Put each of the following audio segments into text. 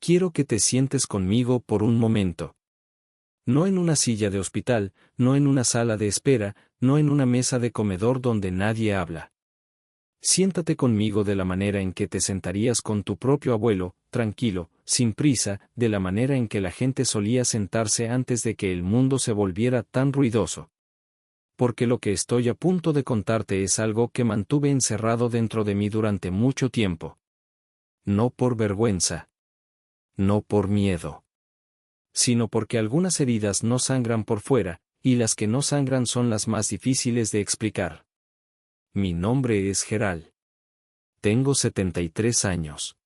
Quiero que te sientes conmigo por un momento. No en una silla de hospital, no en una sala de espera, no en una mesa de comedor donde nadie habla. Siéntate conmigo de la manera en que te sentarías con tu propio abuelo, tranquilo, sin prisa, de la manera en que la gente solía sentarse antes de que el mundo se volviera tan ruidoso. Porque lo que estoy a punto de contarte es algo que mantuve encerrado dentro de mí durante mucho tiempo. No por vergüenza. No por miedo. Sino porque algunas heridas no sangran por fuera, y las que no sangran son las más difíciles de explicar. Mi nombre es Geral. Tengo 73 años.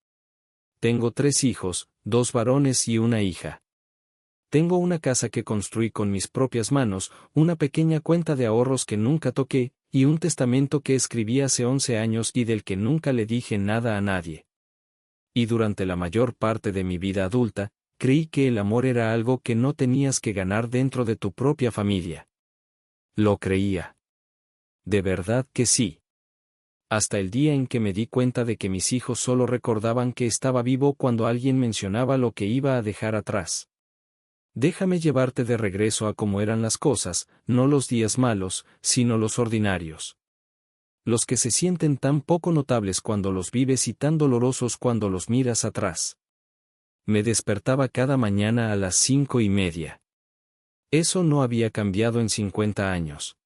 Tengo 3 hijos, 2 varones y una hija. Tengo una casa que construí con mis propias manos, una pequeña cuenta de ahorros que nunca toqué, y un testamento que escribí hace 11 años y del que nunca le dije nada a nadie. Y durante la mayor parte de mi vida adulta, creí que el amor era algo que no tenías que ganar dentro de tu propia familia. Lo creía. De verdad que sí. Hasta el día en que me di cuenta de que mis hijos solo recordaban que estaba vivo cuando alguien mencionaba lo que iba a dejar atrás. Déjame llevarte de regreso a cómo eran las cosas, no los días malos, sino los ordinarios. Los que se sienten tan poco notables cuando los vives y tan dolorosos cuando los miras atrás. Me despertaba cada mañana a las 5:30. Eso no había cambiado en 50 años.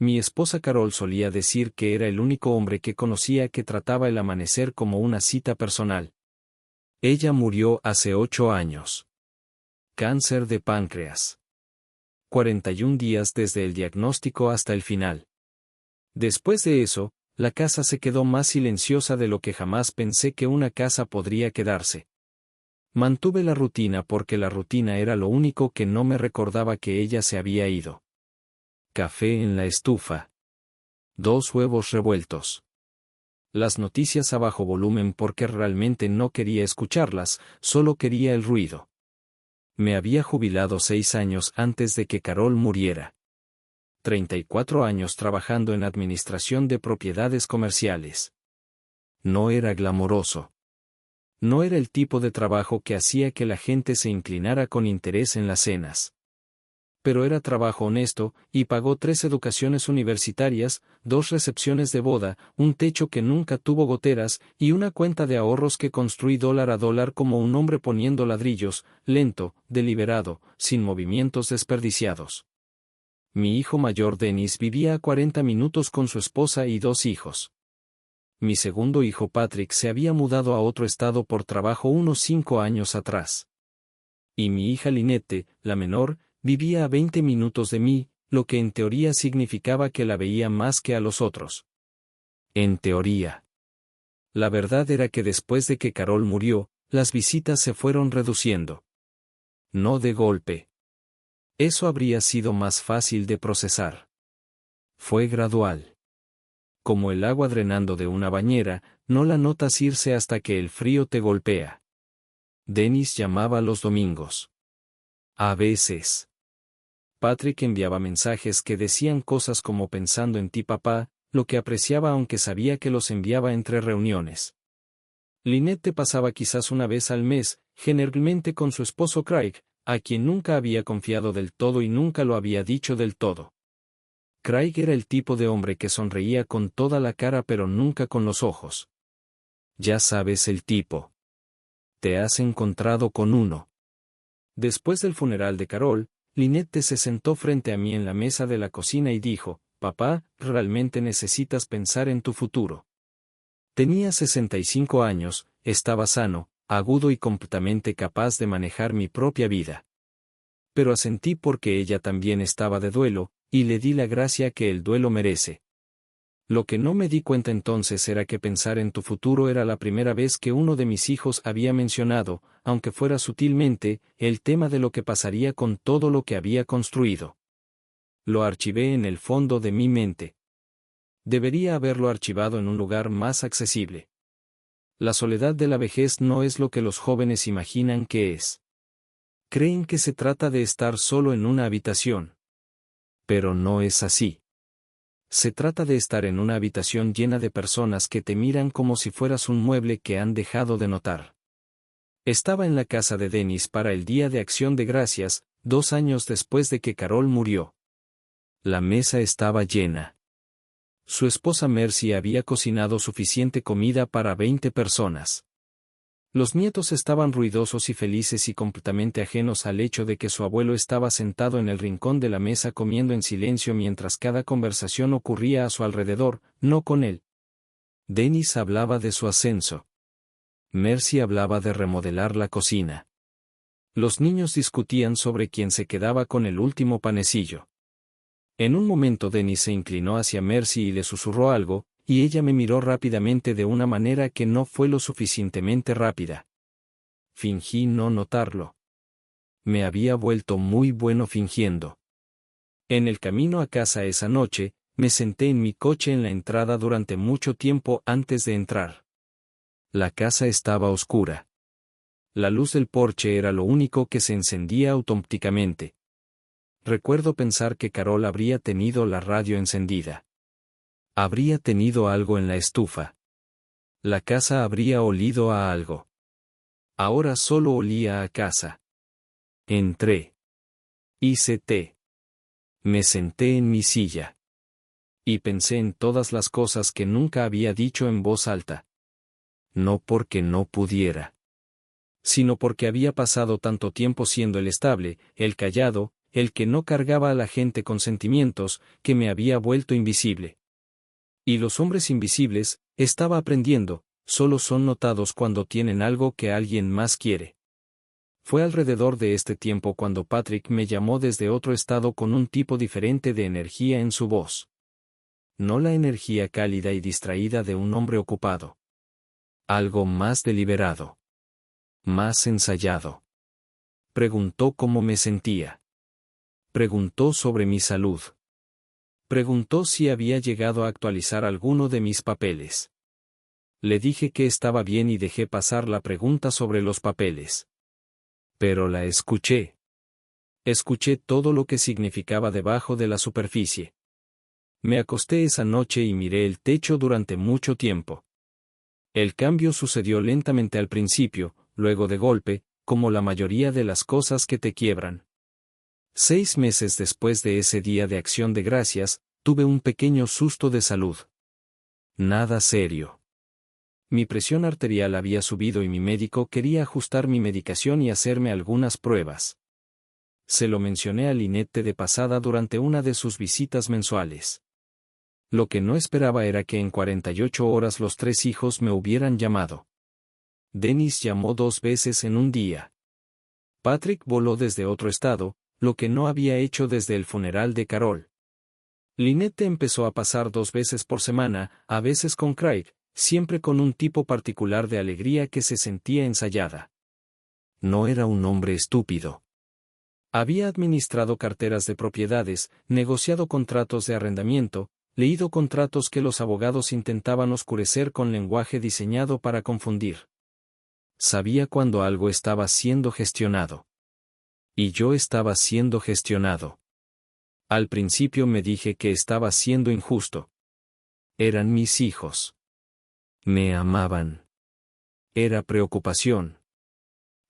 Mi esposa Carol solía decir que era el único hombre que conocía que trataba el amanecer como una cita personal. Ella murió hace 8 años. Cáncer de páncreas. 41 días desde el diagnóstico hasta el final. Después de eso, la casa se quedó más silenciosa de lo que jamás pensé que una casa podría quedarse. Mantuve la rutina porque la rutina era lo único que no me recordaba que ella se había ido. Café en la estufa. 2 huevos revueltos. Las noticias a bajo volumen porque realmente no quería escucharlas, solo quería el ruido. Me había jubilado 6 años antes de que Carol muriera. 34 años trabajando en administración de propiedades comerciales. No era glamoroso. No era el tipo de trabajo que hacía que la gente se inclinara con interés en las cenas. Pero era trabajo honesto, y pagó 3 educaciones universitarias, 2 recepciones de boda, un techo que nunca tuvo goteras, y una cuenta de ahorros que construí dólar a dólar como un hombre poniendo ladrillos, lento, deliberado, sin movimientos desperdiciados. Mi hijo mayor Dennis vivía a 40 minutos con su esposa y 2 hijos. Mi segundo hijo Patrick se había mudado a otro estado por trabajo unos 5 años atrás. Y mi hija Lynette, la menor, vivía a 20 minutos de mí, lo que en teoría significaba que la veía más que a los otros. En teoría. La verdad era que después de que Carol murió, las visitas se fueron reduciendo. No de golpe. Eso habría sido más fácil de procesar. Fue gradual. Como el agua drenando de una bañera, no la notas irse hasta que el frío te golpea. Dennis llamaba los domingos. A veces. Patrick enviaba mensajes que decían cosas como pensando en ti papá, lo que apreciaba aunque sabía que los enviaba entre reuniones. Lynette pasaba quizás una vez al mes, generalmente con su esposo Craig, a quien nunca había confiado del todo y nunca lo había dicho del todo. Craig era el tipo de hombre que sonreía con toda la cara pero nunca con los ojos. Ya sabes el tipo. Te has encontrado con uno. Después del funeral de Carol, Lynette se sentó frente a mí en la mesa de la cocina y dijo, papá, realmente necesitas pensar en tu futuro. Tenía 65 años, estaba sano, agudo y completamente capaz de manejar mi propia vida. Pero asentí porque ella también estaba de duelo, y le di la gracia que el duelo merece. Lo que no me di cuenta entonces era que pensar en tu futuro era la primera vez que uno de mis hijos había mencionado, aunque fuera sutilmente, el tema de lo que pasaría con todo lo que había construido. Lo archivé en el fondo de mi mente. Debería haberlo archivado en un lugar más accesible. La soledad de la vejez no es lo que los jóvenes imaginan que es. Creen que se trata de estar solo en una habitación. Pero no es así. Se trata de estar en una habitación llena de personas que te miran como si fueras un mueble que han dejado de notar. Estaba en la casa de Dennis para el Día de Acción de Gracias, 2 años después de que Carol murió. La mesa estaba llena. Su esposa Mercy había cocinado suficiente comida para 20 personas. Los nietos estaban ruidosos y felices y completamente ajenos al hecho de que su abuelo estaba sentado en el rincón de la mesa comiendo en silencio mientras cada conversación ocurría a su alrededor, no con él. Dennis hablaba de su ascenso. Mercy hablaba de remodelar la cocina. Los niños discutían sobre quién se quedaba con el último panecillo. En un momento Dennis se inclinó hacia Mercy y le susurró algo, y ella me miró rápidamente de una manera que no fue lo suficientemente rápida. Fingí no notarlo. Me había vuelto muy bueno fingiendo. En el camino a casa esa noche, me senté en mi coche en la entrada durante mucho tiempo antes de entrar. La casa estaba oscura. La luz del porche era lo único que se encendía automáticamente. Recuerdo pensar que Carol habría tenido la radio encendida. Habría tenido algo en la estufa. La casa habría olido a algo. Ahora solo olía a casa. Entré. Hice té. Me senté en mi silla. Y pensé en todas las cosas que nunca había dicho en voz alta. No porque no pudiera, sino porque había pasado tanto tiempo siendo el estable, el callado, el que no cargaba a la gente con sentimientos, que me había vuelto invisible. Y los hombres invisibles, estaba aprendiendo, solo son notados cuando tienen algo que alguien más quiere. Fue alrededor de este tiempo cuando Patrick me llamó desde otro estado con un tipo diferente de energía en su voz. No la energía cálida y distraída de un hombre ocupado. Algo más deliberado. Más ensayado. Preguntó cómo me sentía. Preguntó sobre mi salud. Preguntó si había llegado a actualizar alguno de mis papeles. Le dije que estaba bien y dejé pasar la pregunta sobre los papeles. Pero la escuché. Escuché todo lo que significaba debajo de la superficie. Me acosté esa noche y miré el techo durante mucho tiempo. El cambio sucedió lentamente al principio, luego de golpe, como la mayoría de las cosas que te quiebran. 6 meses después de ese día de acción de gracias, tuve un pequeño susto de salud. Nada serio. Mi presión arterial había subido y mi médico quería ajustar mi medicación y hacerme algunas pruebas. Se lo mencioné a Lynette de pasada durante una de sus visitas mensuales. Lo que no esperaba era que en 48 horas los 3 hijos me hubieran llamado. Dennis llamó 2 veces en un día. Patrick voló desde otro estado, lo que no había hecho desde el funeral de Carol. Lynette empezó a pasar 2 veces por semana, a veces con Craig, siempre con un tipo particular de alegría que se sentía ensayada. No era un hombre estúpido. Había administrado carteras de propiedades, negociado contratos de arrendamiento, leído contratos que los abogados intentaban oscurecer con lenguaje diseñado para confundir. Sabía cuando algo estaba siendo gestionado. Y yo estaba siendo gestionado. Al principio me dije que estaba siendo injusto. Eran mis hijos. Me amaban. Era preocupación.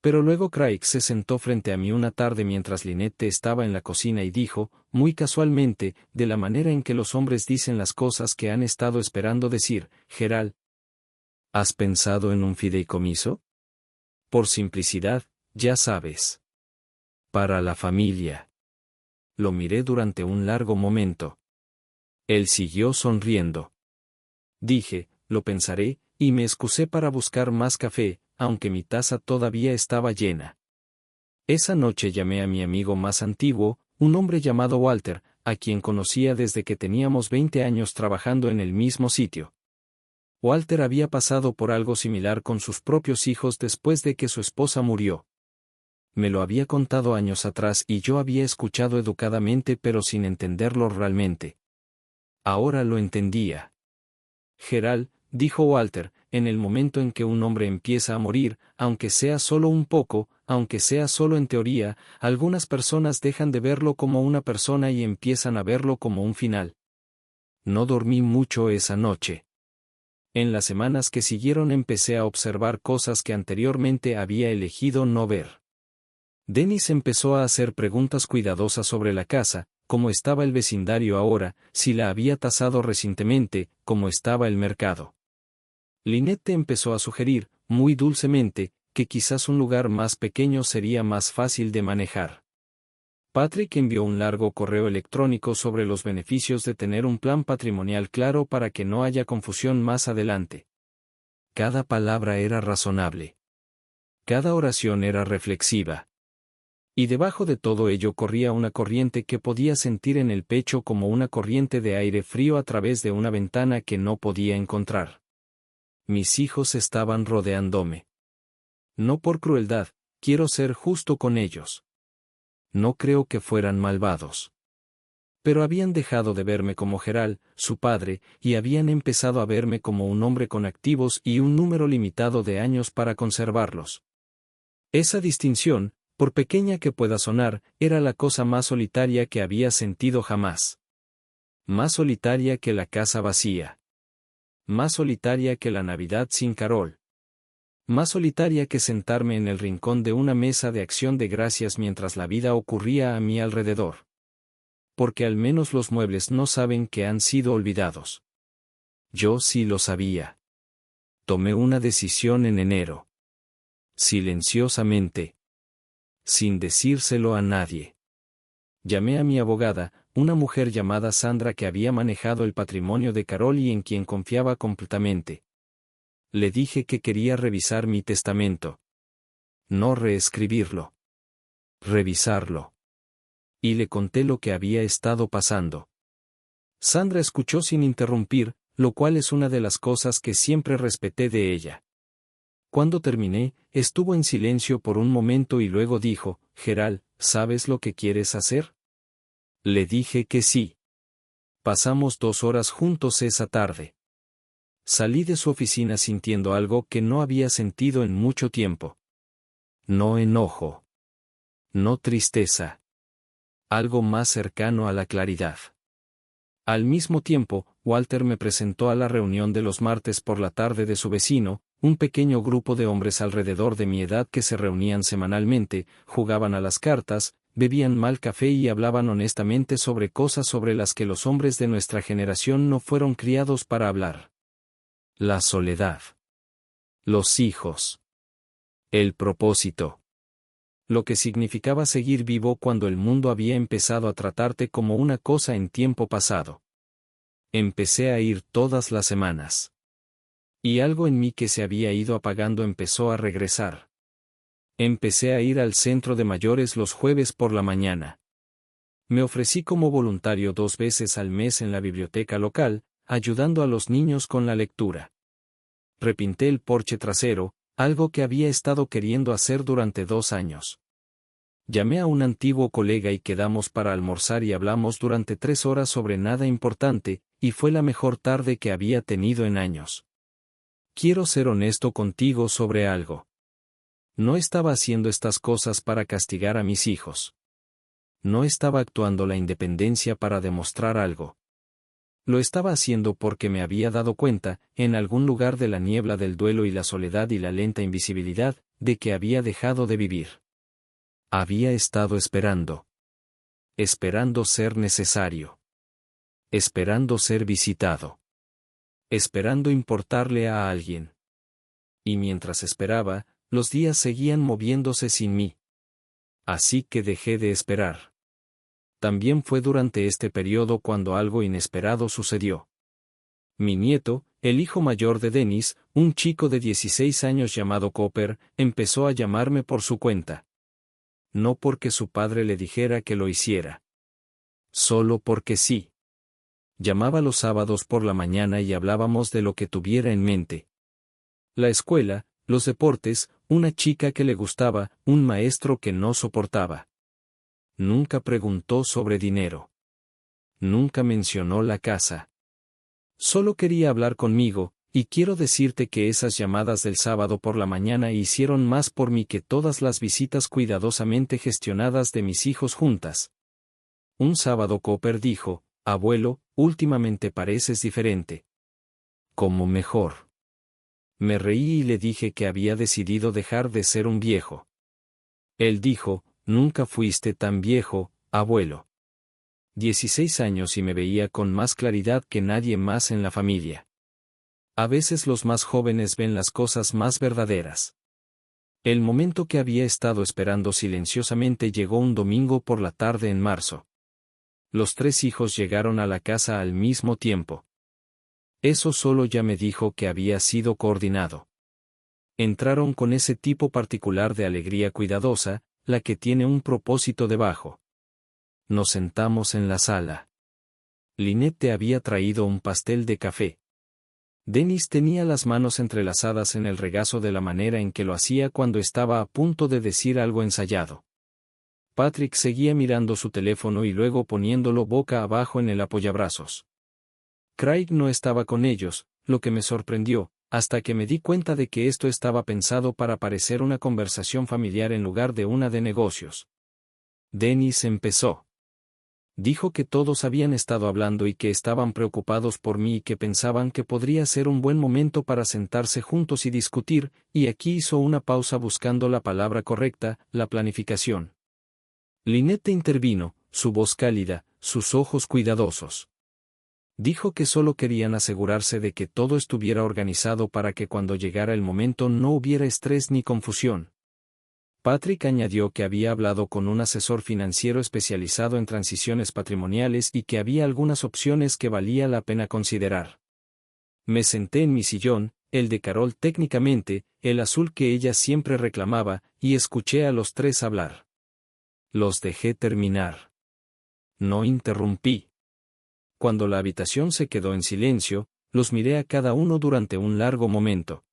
Pero luego Craig se sentó frente a mí una tarde mientras Lynette estaba en la cocina y dijo, muy casualmente, de la manera en que los hombres dicen las cosas que han estado esperando decir, Gerald, ¿has pensado en un fideicomiso? Por simplicidad, ya sabes. Para la familia. Lo miré durante un largo momento. Él siguió sonriendo. Dije, lo pensaré, y me excusé para buscar más café, aunque mi taza todavía estaba llena. Esa noche llamé a mi amigo más antiguo, un hombre llamado Walter, a quien conocía desde que teníamos 20 años trabajando en el mismo sitio. Walter había pasado por algo similar con sus propios hijos después de que su esposa murió. Me lo había contado años atrás y yo había escuchado educadamente pero sin entenderlo realmente. Ahora lo entendía. Gerald, dijo Walter, en el momento en que un hombre empieza a morir, aunque sea solo un poco, aunque sea solo en teoría, algunas personas dejan de verlo como una persona y empiezan a verlo como un final. No dormí mucho esa noche. En las semanas que siguieron empecé a observar cosas que anteriormente había elegido no ver. Dennis empezó a hacer preguntas cuidadosas sobre la casa, cómo estaba el vecindario ahora, si la había tasado recientemente, cómo estaba el mercado. Lynette empezó a sugerir, muy dulcemente, que quizás un lugar más pequeño sería más fácil de manejar. Patrick envió un largo correo electrónico sobre los beneficios de tener un plan patrimonial claro para que no haya confusión más adelante. Cada palabra era razonable. Cada oración era reflexiva. Y debajo de todo ello corría una corriente que podía sentir en el pecho como una corriente de aire frío a través de una ventana que no podía encontrar. Mis hijos estaban rodeándome. No por crueldad, quiero ser justo con ellos. No creo que fueran malvados. Pero habían dejado de verme como Gerald, su padre, y habían empezado a verme como un hombre con activos y un número limitado de años para conservarlos. Esa distinción, por pequeña que pueda sonar, era la cosa más solitaria que había sentido jamás. Más solitaria que la casa vacía. Más solitaria que la Navidad sin Carol. Más solitaria que sentarme en el rincón de una mesa de acción de gracias mientras la vida ocurría a mi alrededor. Porque al menos los muebles no saben que han sido olvidados. Yo sí lo sabía. Tomé una decisión en enero. Silenciosamente. Sin decírselo a nadie. Llamé a mi abogada, una mujer llamada Sandra que había manejado el patrimonio de Carol y en quien confiaba completamente. Le dije que quería revisar mi testamento. No reescribirlo. Revisarlo. Y le conté lo que había estado pasando. Sandra escuchó sin interrumpir, lo cual es una de las cosas que siempre respeté de ella. Cuando terminé, estuvo en silencio por un momento y luego dijo, Gerald, ¿sabes lo que quieres hacer? Le dije que sí. Pasamos 2 horas juntos esa tarde. Salí de su oficina sintiendo algo que no había sentido en mucho tiempo. No enojo. No tristeza. Algo más cercano a la claridad. Al mismo tiempo, Walter me presentó a la reunión de los martes por la tarde de su vecino, un pequeño grupo de hombres alrededor de mi edad que se reunían semanalmente, jugaban a las cartas, bebían mal café y hablaban honestamente sobre cosas sobre las que los hombres de nuestra generación no fueron criados para hablar. La soledad. Los hijos. El propósito. Lo que significaba seguir vivo cuando el mundo había empezado a tratarte como una cosa en tiempo pasado. Empecé a ir todas las semanas. Y algo en mí que se había ido apagando empezó a regresar. Empecé a ir al centro de mayores los jueves por la mañana. Me ofrecí como voluntario 2 veces al mes en la biblioteca local, ayudando a los niños con la lectura. Repinté el porche trasero, algo que había estado queriendo hacer durante 2 años. Llamé a un antiguo colega y quedamos para almorzar y hablamos durante 3 horas sobre nada importante, y fue la mejor tarde que había tenido en años. Quiero ser honesto contigo sobre algo. No estaba haciendo estas cosas para castigar a mis hijos. No estaba actuando la independencia para demostrar algo. Lo estaba haciendo porque me había dado cuenta, en algún lugar de la niebla del duelo y la soledad y la lenta invisibilidad, de que había dejado de vivir. Había estado esperando. Esperando ser necesario. Esperando ser visitado. Esperando importarle a alguien. Y mientras esperaba, los días seguían moviéndose sin mí. Así que dejé de esperar. También fue durante este periodo cuando algo inesperado sucedió. Mi nieto, el hijo mayor de Dennis, un chico de 16 años llamado Cooper, empezó a llamarme por su cuenta. No porque su padre le dijera que lo hiciera. Solo porque sí. Llamaba los sábados por la mañana y hablábamos de lo que tuviera en mente. La escuela, los deportes, una chica que le gustaba, un maestro que no soportaba. Nunca preguntó sobre dinero. Nunca mencionó la casa. Solo quería hablar conmigo, y quiero decirte que esas llamadas del sábado por la mañana hicieron más por mí que todas las visitas cuidadosamente gestionadas de mis hijos juntas. Un sábado Cooper dijo, abuelo, últimamente pareces diferente. Como mejor. Me reí y le dije que había decidido dejar de ser un viejo. Él dijo, nunca fuiste tan viejo, abuelo. 16 años y me veía con más claridad que nadie más en la familia. A veces los más jóvenes ven las cosas más verdaderas. El momento que había estado esperando silenciosamente llegó un domingo por la tarde en marzo. Los 3 hijos llegaron a la casa al mismo tiempo. Eso solo ya me dijo que había sido coordinado. Entraron con ese tipo particular de alegría cuidadosa, la que tiene un propósito debajo. Nos sentamos en la sala. Lynette había traído un pastel de café. Dennis tenía las manos entrelazadas en el regazo de la manera en que lo hacía cuando estaba a punto de decir algo ensayado. Patrick seguía mirando su teléfono y luego poniéndolo boca abajo en el apoyabrazos. Craig no estaba con ellos, lo que me sorprendió, hasta que me di cuenta de que esto estaba pensado para parecer una conversación familiar en lugar de una de negocios. Dennis empezó. Dijo que todos habían estado hablando y que estaban preocupados por mí y que pensaban que podría ser un buen momento para sentarse juntos y discutir, y aquí hizo una pausa buscando la palabra correcta, la planificación. Lynette intervino, su voz cálida, sus ojos cuidadosos. Dijo que solo querían asegurarse de que todo estuviera organizado para que cuando llegara el momento no hubiera estrés ni confusión. Patrick añadió que había hablado con un asesor financiero especializado en transiciones patrimoniales y que había algunas opciones que valía la pena considerar. Me senté en mi sillón, el de Carol técnicamente, el azul que ella siempre reclamaba, y escuché a los 3 hablar. Los dejé terminar. No interrumpí. Cuando la habitación se quedó en silencio, los miré a cada uno durante un largo momento.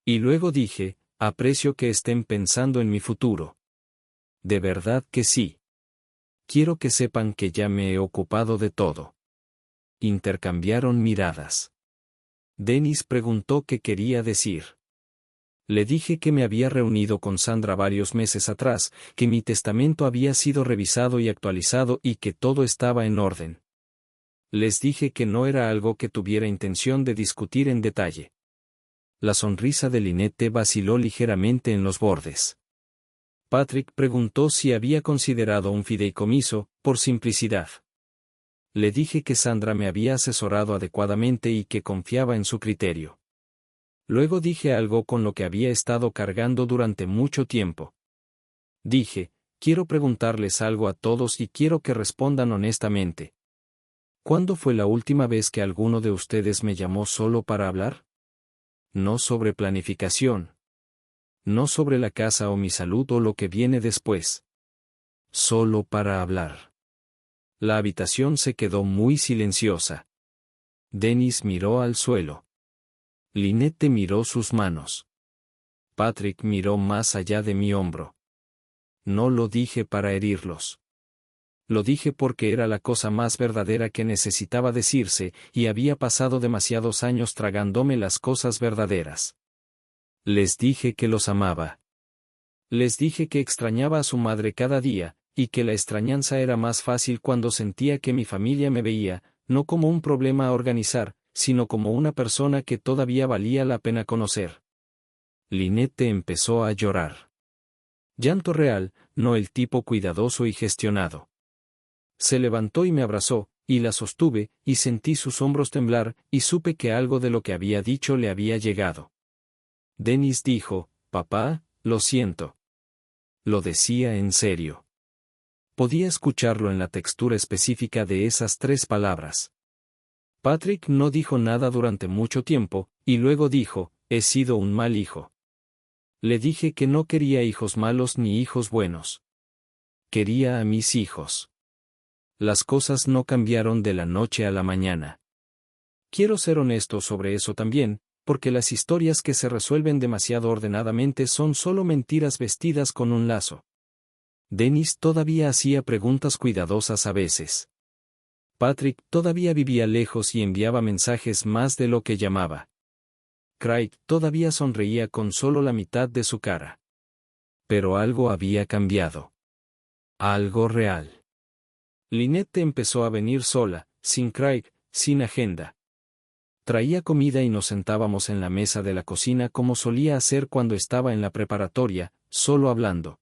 Y luego dije, aprecio que estén pensando en mi futuro. De verdad que sí. Quiero que sepan que ya me he ocupado de todo. Intercambiaron miradas. Dennis preguntó qué quería decir. Le dije que me había reunido con Sandra varios meses atrás, que mi testamento había sido revisado y actualizado y que todo estaba en orden. Les dije que no era algo que tuviera intención de discutir en detalle. La sonrisa de Lynette vaciló ligeramente en los bordes. Patrick preguntó si había considerado un fideicomiso, por simplicidad. Le dije que Sandra me había asesorado adecuadamente y que confiaba en su criterio. Luego dije algo con lo que había estado cargando durante mucho tiempo. Dije, quiero preguntarles algo a todos y quiero que respondan honestamente. ¿Cuándo fue la última vez que alguno de ustedes me llamó solo para hablar? No sobre planificación. No sobre la casa o mi salud o lo que viene después. Solo para hablar. La habitación se quedó muy silenciosa. Dennis miró al suelo. Lynette miró sus manos. Patrick miró más allá de mi hombro. No lo dije para herirlos. Lo dije porque era la cosa más verdadera que necesitaba decirse, y había pasado demasiados años tragándome las cosas verdaderas. Les dije que los amaba. Les dije que extrañaba a su madre cada día, y que la extrañanza era más fácil cuando sentía que mi familia me veía, no como un problema a organizar, sino como una persona que todavía valía la pena conocer. Lynette empezó a llorar. Llanto real, no el tipo cuidadoso y gestionado. Se levantó y me abrazó, y la sostuve, y sentí sus hombros temblar, y supe que algo de lo que había dicho le había llegado. Dennis dijo, papá, lo siento. Lo decía en serio. Podía escucharlo en la textura específica de esas 3 palabras. Patrick no dijo nada durante mucho tiempo, y luego dijo, he sido un mal hijo. Le dije que no quería hijos malos ni hijos buenos. Quería a mis hijos. Las cosas no cambiaron de la noche a la mañana. Quiero ser honesto sobre eso también, porque las historias que se resuelven demasiado ordenadamente son solo mentiras vestidas con un lazo. Dennis todavía hacía preguntas cuidadosas a veces. Patrick todavía vivía lejos y enviaba mensajes más de lo que llamaba. Craig todavía sonreía con solo la mitad de su cara. Pero algo había cambiado. Algo real. Lynette empezó a venir sola, sin Craig, sin agenda. Traía comida y nos sentábamos en la mesa de la cocina como solía hacer cuando estaba en la preparatoria, solo hablando.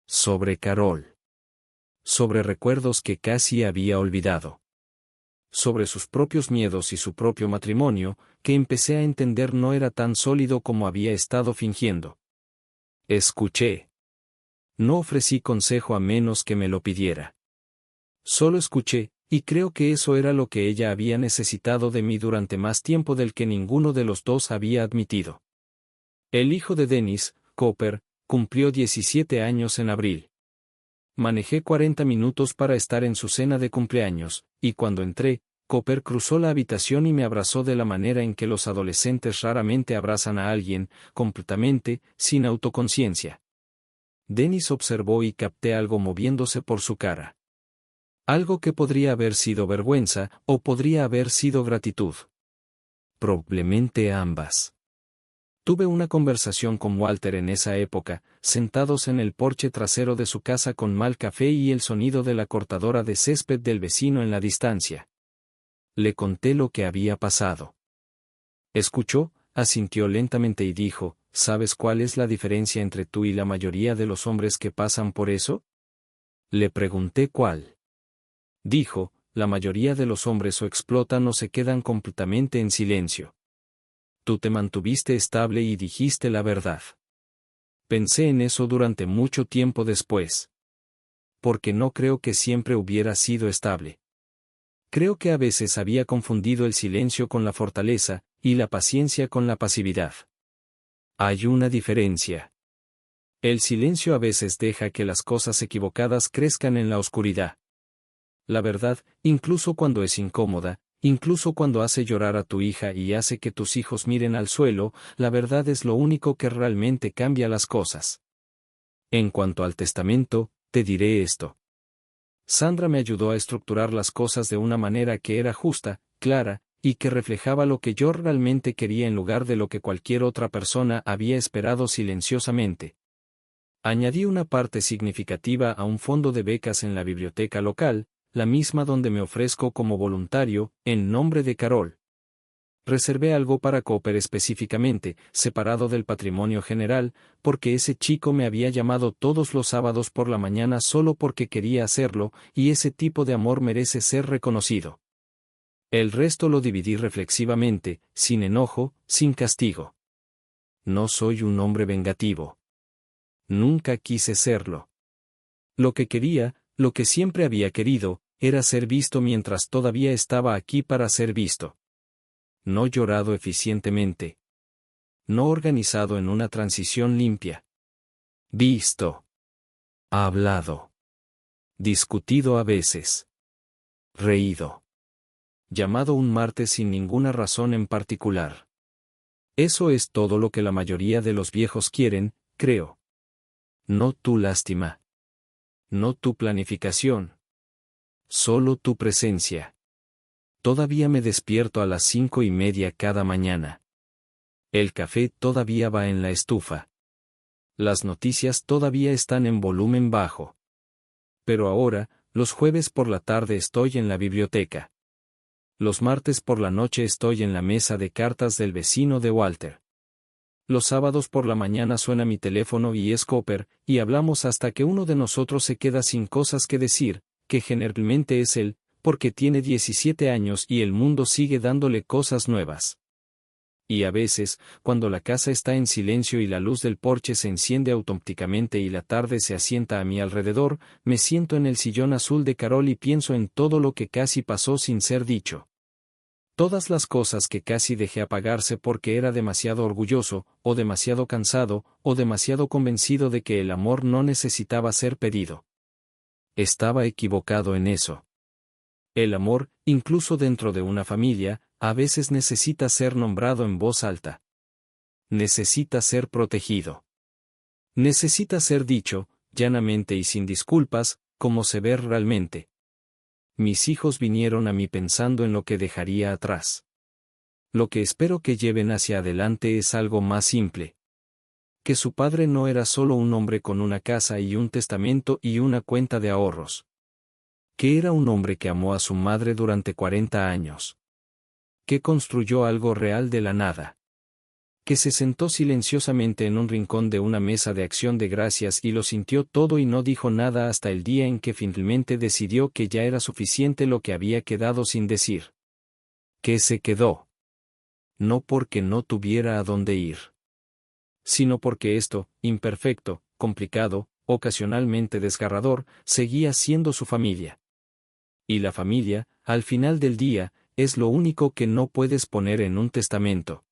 Sobre Carol. Sobre recuerdos que casi había olvidado. Sobre sus propios miedos y su propio matrimonio, que empecé a entender no era tan sólido como había estado fingiendo. Escuché. No ofrecí consejo a menos que me lo pidiera. Solo escuché, y creo que eso era lo que ella había necesitado de mí durante más tiempo del que ninguno de los dos había admitido. El hijo de Dennis, Cooper, cumplió 17 años en abril. Manejé 40 minutos para estar en su cena de cumpleaños, y cuando entré, Cooper cruzó la habitación y me abrazó de la manera en que los adolescentes raramente abrazan a alguien, completamente, sin autoconciencia. Dennis observó y capté algo moviéndose por su cara. Algo que podría haber sido vergüenza, o podría haber sido gratitud. Probablemente ambas. Tuve una conversación con Walter en esa época, sentados en el porche trasero de su casa con mal café y el sonido de la cortadora de césped del vecino en la distancia. Le conté lo que había pasado. Escuchó, asintió lentamente y dijo, ¿sabes cuál es la diferencia entre tú y la mayoría de los hombres que pasan por eso? Le pregunté cuál. Dijo, la mayoría de los hombres o explotan o se quedan completamente en silencio. Tú te mantuviste estable y dijiste la verdad. Pensé en eso durante mucho tiempo después. Porque no creo que siempre hubiera sido estable. Creo que a veces había confundido el silencio con la fortaleza, y la paciencia con la pasividad. Hay una diferencia. El silencio a veces deja que las cosas equivocadas crezcan en la oscuridad. La verdad, incluso cuando es incómoda, incluso cuando hace llorar a tu hija y hace que tus hijos miren al suelo, la verdad es lo único que realmente cambia las cosas. En cuanto al testamento, te diré esto. Sandra me ayudó a estructurar las cosas de una manera que era justa, clara, y que reflejaba lo que yo realmente quería en lugar de lo que cualquier otra persona había esperado silenciosamente. Añadí una parte significativa a un fondo de becas en la biblioteca local, la misma donde me ofrezco como voluntario, en nombre de Carol. Reservé algo para Cooper específicamente, separado del patrimonio general, porque ese chico me había llamado todos los sábados por la mañana solo porque quería hacerlo, y ese tipo de amor merece ser reconocido. El resto lo dividí reflexivamente, sin enojo, sin castigo. No soy un hombre vengativo. Nunca quise serlo. Lo que quería, lo que siempre había querido, era ser visto mientras todavía estaba aquí para ser visto. No llorado eficientemente. No organizado en una transición limpia. Visto. Hablado. Discutido a veces. Reído. Llamado un martes sin ninguna razón en particular. Eso es todo lo que la mayoría de los viejos quieren, creo. No tu lástima. No tu planificación. Solo tu presencia. Todavía me despierto a las 5:30 cada mañana. El café todavía va en la estufa. Las noticias todavía están en volumen bajo. Pero ahora, los jueves por la tarde estoy en la biblioteca. Los martes por la noche estoy en la mesa de cartas del vecino de Walter. Los sábados por la mañana suena mi teléfono y es Cooper, y hablamos hasta que uno de nosotros se queda sin cosas que decir, que generalmente es él, porque tiene 17 años y el mundo sigue dándole cosas nuevas. Y a veces, cuando la casa está en silencio y la luz del porche se enciende automáticamente y la tarde se asienta a mi alrededor, me siento en el sillón azul de Carol y pienso en todo lo que casi pasó sin ser dicho. Todas las cosas que casi dejé apagarse porque era demasiado orgulloso, o demasiado cansado, o demasiado convencido de que el amor no necesitaba ser pedido. Estaba equivocado en eso. El amor, incluso dentro de una familia, a veces necesita ser nombrado en voz alta. Necesita ser protegido. Necesita ser dicho, llanamente y sin disculpas, como se ve realmente. Mis hijos vinieron a mí pensando en lo que dejaría atrás. Lo que espero que lleven hacia adelante es algo más simple. Que su padre no era solo un hombre con una casa y un testamento y una cuenta de ahorros. Que era un hombre que amó a su madre durante 40 años. que construyó algo real de la nada. Que se sentó silenciosamente en un rincón de una mesa de acción de gracias y lo sintió todo y no dijo nada hasta el día en que finalmente decidió que ya era suficiente lo que había quedado sin decir. Que se quedó. No porque no tuviera a dónde ir, sino porque esto, imperfecto, complicado, ocasionalmente desgarrador, seguía siendo su familia. Y la familia, al final del día, es lo único que no puedes poner en un testamento.